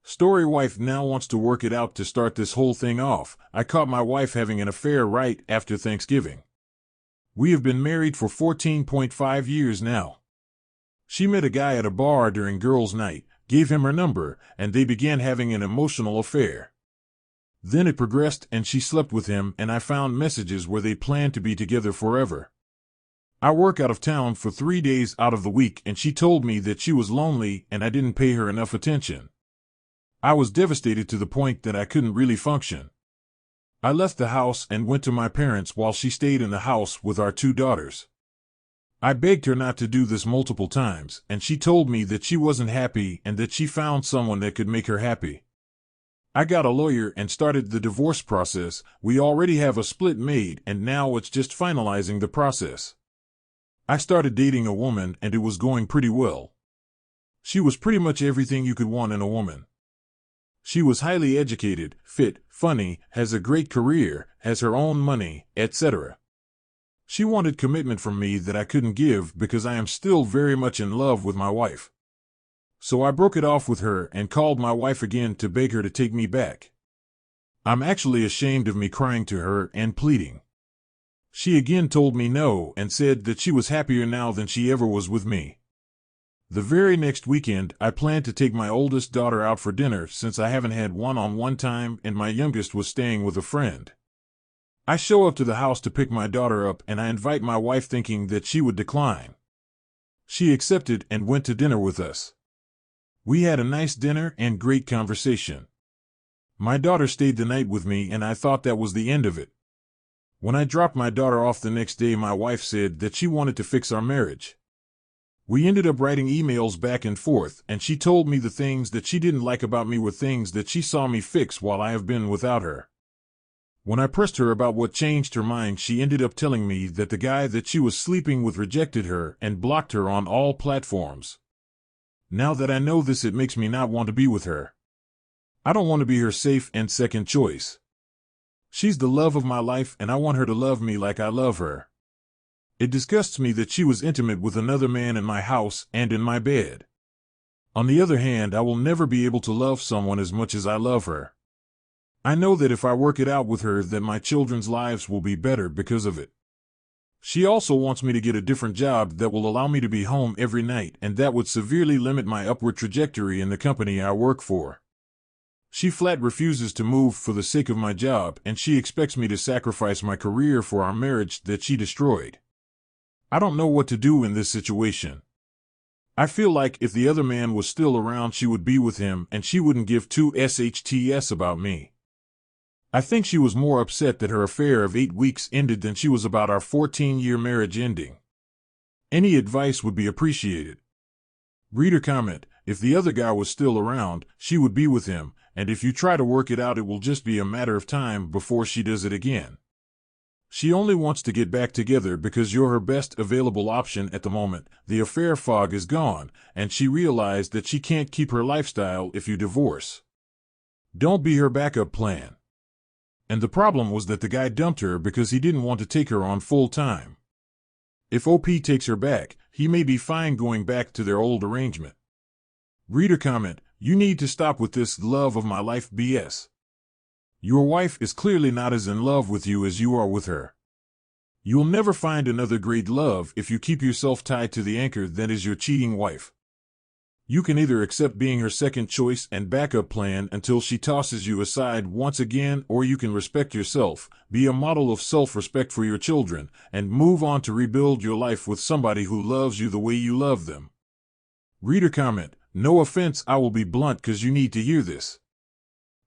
Story wife now wants to work it out to start this whole thing off. I caught my wife having an affair right after Thanksgiving. We have been married for 14.5 years now. She met a guy at a bar during girls' night, gave him her number, and they began having an emotional affair. Then it progressed and she slept with him, and I found messages where they planned to be together forever. I work out of town for 3 days out of the week, and she told me that she was lonely and I didn't pay her enough attention. I was devastated to the point that I couldn't really function. I left the house and went to my parents while she stayed in the house with our 2 daughters. I begged her not to do this multiple times, and she told me that she wasn't happy and that she found someone that could make her happy. I got a lawyer and started the divorce process. We already have a split made, and now it's just finalizing the process. I started dating a woman and it was going pretty well. She was pretty much everything you could want in a woman. She was highly educated, fit, funny, has a great career, has her own money, etc. She wanted commitment from me that I couldn't give because I am still very much in love with my wife. So I broke it off with her and called my wife again to beg her to take me back. I'm actually ashamed of me crying to her and pleading. She again told me no and said that she was happier now than she ever was with me. The very next weekend, I planned to take my oldest daughter out for dinner since I haven't had one-on-one time and my youngest was staying with a friend. I show up to the house to pick my daughter up and I invite my wife thinking that she would decline. She accepted and went to dinner with us. We had a nice dinner and great conversation. My daughter stayed the night with me and I thought that was the end of it. When I dropped my daughter off the next day, my wife said that she wanted to fix our marriage. We ended up writing emails back and forth, and she told me the things that she didn't like about me were things that she saw me fix while I have been without her. When I pressed her about what changed her mind, she ended up telling me that the guy that she was sleeping with rejected her and blocked her on all platforms. Now that I know this, it makes me not want to be with her. I don't want to be her safe and second choice. She's the love of my life and I want her to love me like I love her. It disgusts me that she was intimate with another man in my house and in my bed. On the other hand, I will never be able to love someone as much as I love her. I know that if I work it out with her, that my children's lives will be better because of it. She also wants me to get a different job that will allow me to be home every night, and that would severely limit my upward trajectory in the company I work for. She flat refuses to move for the sake of my job, and she expects me to sacrifice my career for our marriage that she destroyed. I don't know what to do in this situation. I feel like if the other man was still around, she would be with him and she wouldn't give 2 shts about me. I think she was more upset that her affair of 8 weeks ended than she was about our 14-year marriage ending. Any advice would be appreciated. Reader comment: if the other guy was still around, she would be with him, and if you try to work it out, it will just be a matter of time before she does it again. She only wants to get back together because you're her best available option at the moment. The affair fog is gone, and she realized that she can't keep her lifestyle if you divorce. Don't be her backup plan. And the problem was that the guy dumped her because he didn't want to take her on full time. If OP takes her back, he may be fine going back to their old arrangement. Reader comment: you need to stop with this love of my life BS. Your wife is clearly not as in love with you as you are with her. You'll never find another great love if you keep yourself tied to the anchor that is your cheating wife. You can either accept being her second choice and backup plan until she tosses you aside once again, or you can respect yourself, be a model of self-respect for your children, and move on to rebuild your life with somebody who loves you the way you love them. Reader comment: no offense, I will be blunt because you need to hear this.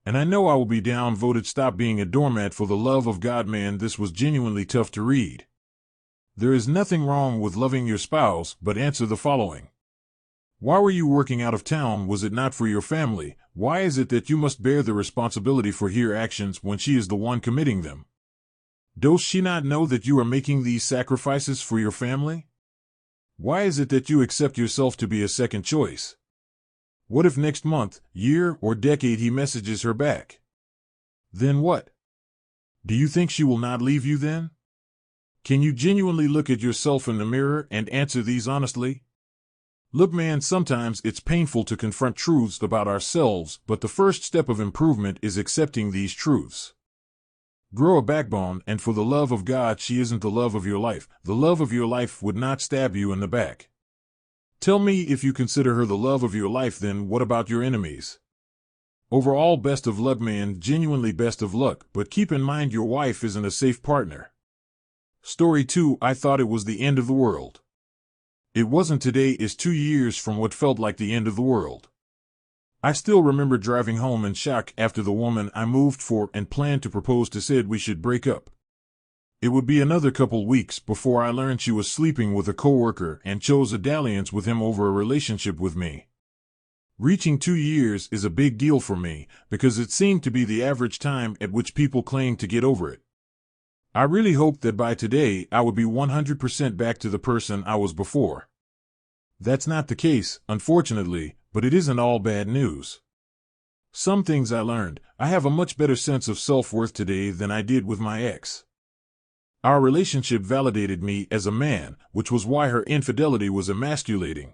And I know I will be downvoted. Stop being a doormat, for the love of God, man, this was genuinely tough to read. There is nothing wrong with loving your spouse, but answer the following. Why were you working out of town? Was it not for your family? Why is it that you must bear the responsibility for her actions when she is the one committing them? Does she not know that you are making these sacrifices for your family? Why is it that you accept yourself to be a second choice? What if next month, year, or decade he messages her back? Then what? Do you think she will not leave you then? Can you genuinely look at yourself in the mirror and answer these honestly? Look, man, sometimes it's painful to confront truths about ourselves, but the first step of improvement is accepting these truths. Grow a backbone, and for the love of God, she isn't the love of your life. The love of your life would not stab you in the back. Tell me if you consider her the love of your life, then what about your enemies? Overall, best of luck, man, genuinely best of luck, but keep in mind your wife isn't a safe partner. Story 2, I thought it was the end of the world. It wasn't. Today is 2 years from what felt like the end of the world. I still remember driving home in shock after the woman I moved for and planned to propose to said we should break up. It would be another couple weeks before I learned she was sleeping with a coworker and chose a dalliance with him over a relationship with me. Reaching 2 years is a big deal for me because it seemed to be the average time at which people claim to get over it. I really hoped that by today I would be 100% back to the person I was before. That's not the case, unfortunately, but it isn't all bad news. Some things I learned. I have a much better sense of self-worth today than I did with my ex. Our relationship validated me as a man, which was why her infidelity was emasculating.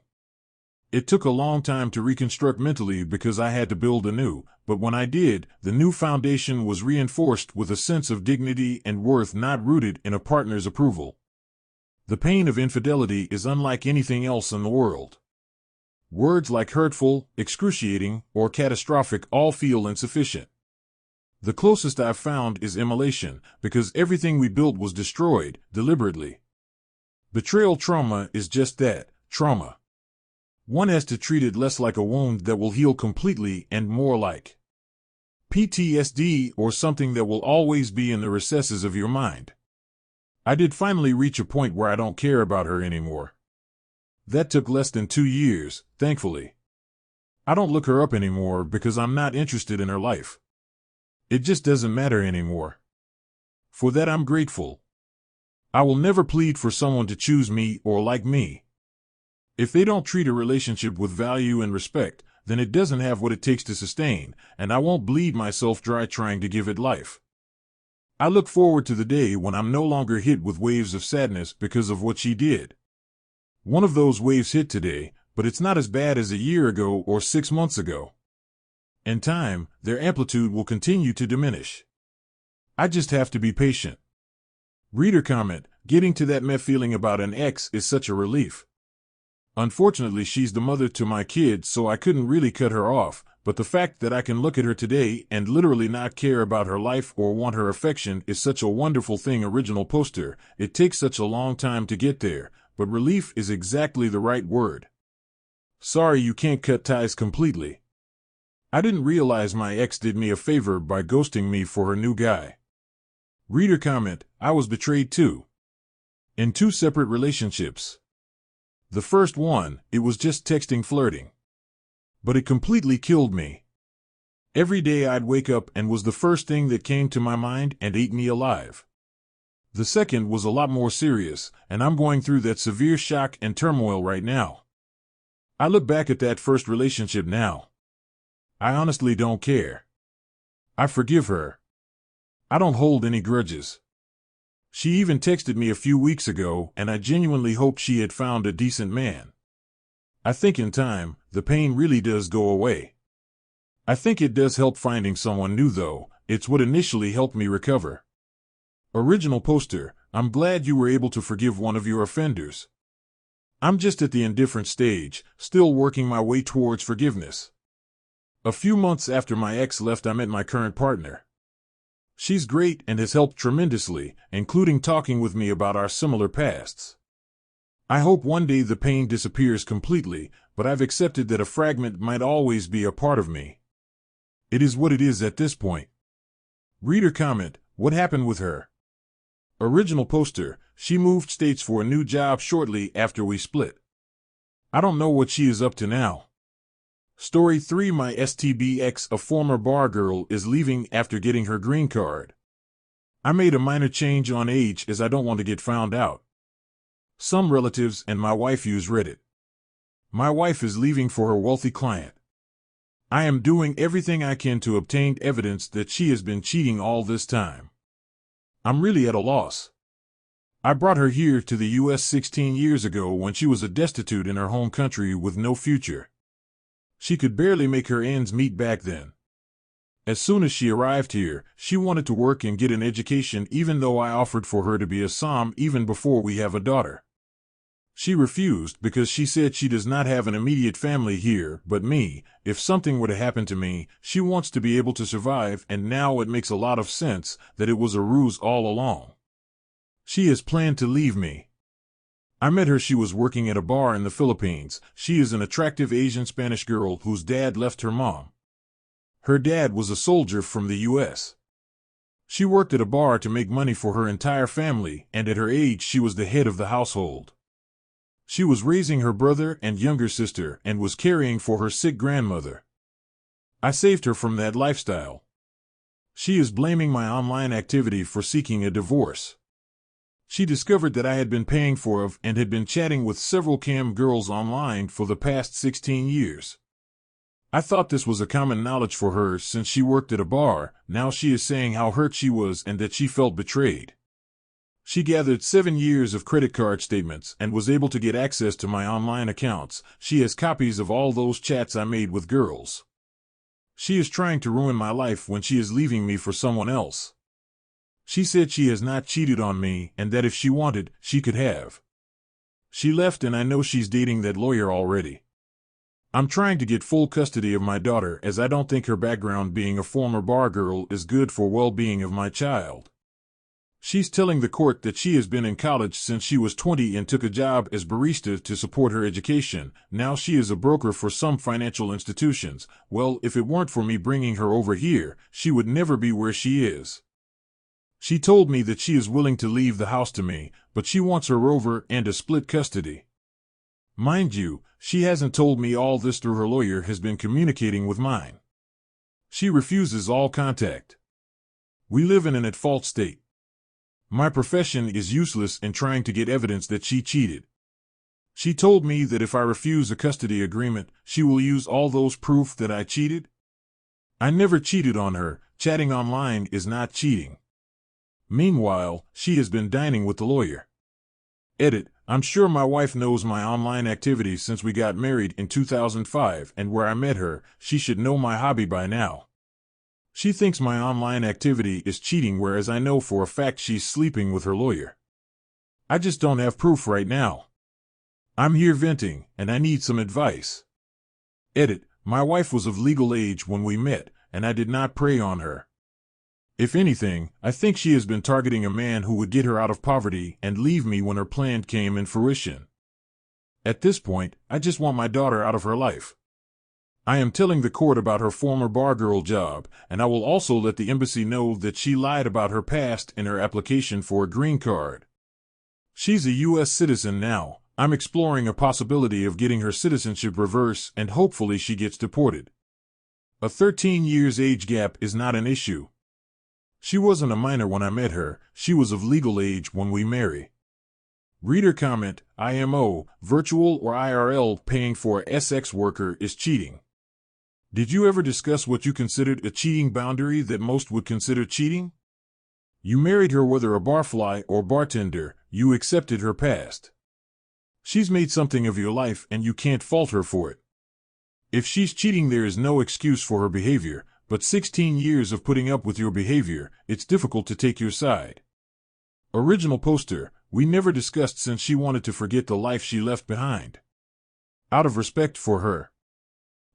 It took a long time to reconstruct mentally because I had to build anew, but when I did, the new foundation was reinforced with a sense of dignity and worth not rooted in a partner's approval. The pain of infidelity is unlike anything else in the world. Words like hurtful, excruciating, or catastrophic all feel insufficient. The closest I've found is immolation, because everything we built was destroyed, deliberately. Betrayal trauma is just that, trauma. One has to treat it less like a wound that will heal completely and more like PTSD, or something that will always be in the recesses of your mind. I did finally reach a point where I don't care about her anymore. That took less than 2 years, thankfully. I don't look her up anymore because I'm not interested in her life. It just doesn't matter anymore. For that I'm grateful. I will never plead for someone to choose me or like me. If they don't treat a relationship with value and respect, then it doesn't have what it takes to sustain, and I won't bleed myself dry trying to give it life. I look forward to the day when I'm no longer hit with waves of sadness because of what she did. One of those waves hit today, but it's not as bad as a year ago or 6 months ago. In time, their amplitude will continue to diminish. I just have to be patient. Reader comment, getting to that meh feeling about an ex is such a relief. Unfortunately, she's the mother to my kids, so I couldn't really cut her off, but the fact that I can look at her today and literally not care about her life or want her affection is such a wonderful thing. Original poster, it takes such a long time to get there, but relief is exactly the right word. Sorry you can't cut ties completely. I didn't realize my ex did me a favor by ghosting me for her new guy. Reader comment, I was betrayed too. In 2 separate relationships. The first one, it was just texting, flirting. But it completely killed me. Every day I'd wake up and was the first thing that came to my mind and ate me alive. The second was a lot more serious, and I'm going through that severe shock and turmoil right now. I look back at that first relationship now. I honestly don't care. I forgive her. I don't hold any grudges. She even texted me a few weeks ago, and I genuinely hope she had found a decent man. I think in time, the pain really does go away. I think it does help finding someone new though. It's what initially helped me recover. Original poster, I'm glad you were able to forgive one of your offenders. I'm just at the indifferent stage, still working my way towards forgiveness. A few months after my ex left, I met my current partner. She's great and has helped tremendously, including talking with me about our similar pasts. I hope one day the pain disappears completely, but I've accepted that a fragment might always be a part of me. It is what it is at this point. Reader comment, what happened with her? Original poster, she moved states for a new job shortly after we split. I don't know what she is up to now. Story 3, my STB ex, a former bar girl, is leaving after getting her green card. I made a minor change on age as I don't want to get found out. Some relatives and my wife use Reddit. My wife is leaving for her wealthy client. I am doing everything I can to obtain evidence that she has been cheating all this time. I'm really at a loss. I brought her here to the U.S. 16 years ago when she was a destitute in her home country with no future. She could barely make her ends meet back then. As soon as she arrived here, she wanted to work and get an education, even though I offered for her to be a Simp even before we have a daughter. She refused because she said she does not have an immediate family here but me. If something were to happen to me, she wants to be able to survive, and now it makes a lot of sense that it was a ruse all along. She has planned to leave me. I met her. She was working at a bar in the Philippines. She is an attractive Asian Spanish girl whose dad left her mom. Her dad was a soldier from the U.S. She worked at a bar to make money for her entire family, and at her age she was the head of the household. She was raising her brother and younger sister and was caring for her sick grandmother. I saved her from that lifestyle. She is blaming my online activity for seeking a divorce. She discovered that I had been paying for it and had been chatting with several cam girls online for the past 16 years. I thought this was a common knowledge for her since she worked at a bar. Now she is saying how hurt she was and that she felt betrayed. She gathered 7 years of credit card statements and was able to get access to my online accounts. She has copies of all those chats I made with girls. She is trying to ruin my life when she is leaving me for someone else. She said she has not cheated on me and that if she wanted, she could have. She left and I know she's dating that lawyer already. I'm trying to get full custody of my daughter as I don't think her background being a former bar girl is good for well-being of my child. She's telling the court that she has been in college since she was 20 and took a job as barista to support her education. Now she is a broker for some financial institutions. Well, if it weren't for me bringing her over here, she would never be where she is. She told me that she is willing to leave the house to me, but she wants her over and a split custody. Mind you, she hasn't told me all this through her lawyer has been communicating with mine. She refuses all contact. We live in an at-fault state. My profession is useless in trying to get evidence that she cheated. She told me that if I refuse a custody agreement, she will use all those proof that I cheated. I never cheated on her. Chatting online is not cheating. Meanwhile, she has been dining with the lawyer. Edit. I'm sure my wife knows my online activities since we got married in 2005 and where I met her. She should know my hobby by now. She thinks my online activity is cheating, whereas I know for a fact she's sleeping with her lawyer. I just don't have proof right now. I'm here venting, and I need some advice. Edit. My wife was of legal age when we met, and I did not prey on her. If anything, I think she has been targeting a man who would get her out of poverty and leave me when her plan came in fruition. At this point, I just want my daughter out of her life. I am telling the court about her former bar girl job, and I will also let the embassy know that she lied about her past in her application for a green card. She's a U.S. citizen now. I'm exploring a possibility of getting her citizenship reversed, and hopefully she gets deported. A 13 years age gap is not an issue. She wasn't a minor when I met her. She was of legal age when we married. Reader comment, IMO, virtual or IRL, paying for a sex worker is cheating. Did you ever discuss what you considered a cheating boundary that most would consider cheating? You married her whether a barfly or bartender, you accepted her past. She's made something of your life and you can't fault her for it. If she's cheating, there is no excuse for her behavior, but 16 years of putting up with your behavior, it's difficult to take your side. Original poster, we never discussed since she wanted to forget the life she left behind. Out of respect for her.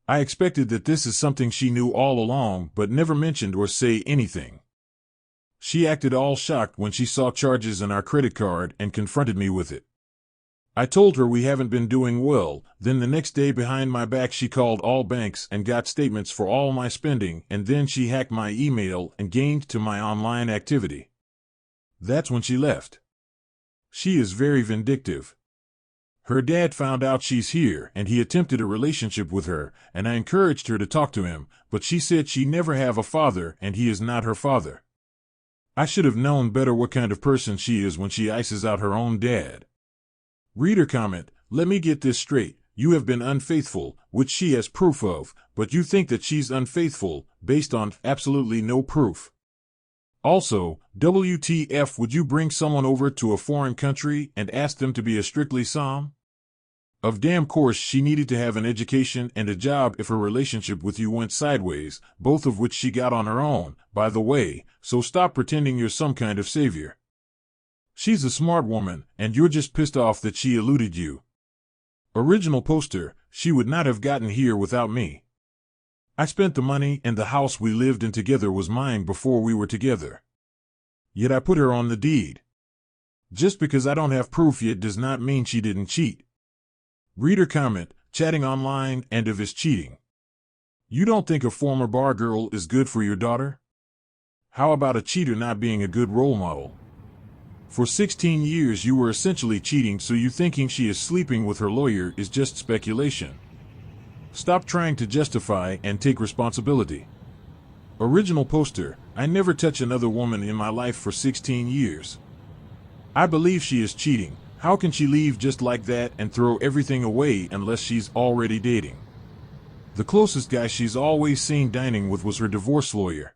I expected that this is something she knew all along but never mentioned or say anything. She acted all shocked when she saw charges on our credit card and confronted me with it. I told her we haven't been doing well. Then the next day behind my back she called all banks and got statements for all my spending, and then she hacked my email and gained to my online activity. That's when she left. She is very vindictive. Her dad found out she's here and he attempted a relationship with her, and I encouraged her to talk to him, but she said she never have a father and he is not her father. I should have known better what kind of person she is when she ices out her own dad. Reader comment, let me get this straight. You have been unfaithful, which she has proof of, but you think that she's unfaithful based on absolutely no proof. Also, WTF, would you bring someone over to a foreign country and ask them to be a strictly Som? Of damn course she needed to have an education and a job if her relationship with you went sideways, both of which she got on her own, by the way, so stop pretending you're some kind of savior. She's a smart woman, and you're just pissed off that she eluded you. Original poster, she would not have gotten here without me. I spent the money, and the house we lived in together was mine before we were together. Yet I put her on the deed. Just because I don't have proof yet does not mean she didn't cheat. Reader comment, chatting online and of is cheating. You don't think a former bar girl is good for your daughter? How about a cheater not being a good role model? For 16 years you were essentially cheating, so you thinking she is sleeping with her lawyer is just speculation. Stop trying to justify and take responsibility. Original poster, I never touch another woman in my life for 16 years. I believe she is cheating. How can she leave just like that and throw everything away unless she's already dating? The closest guy she's always seen dining with was her divorce lawyer.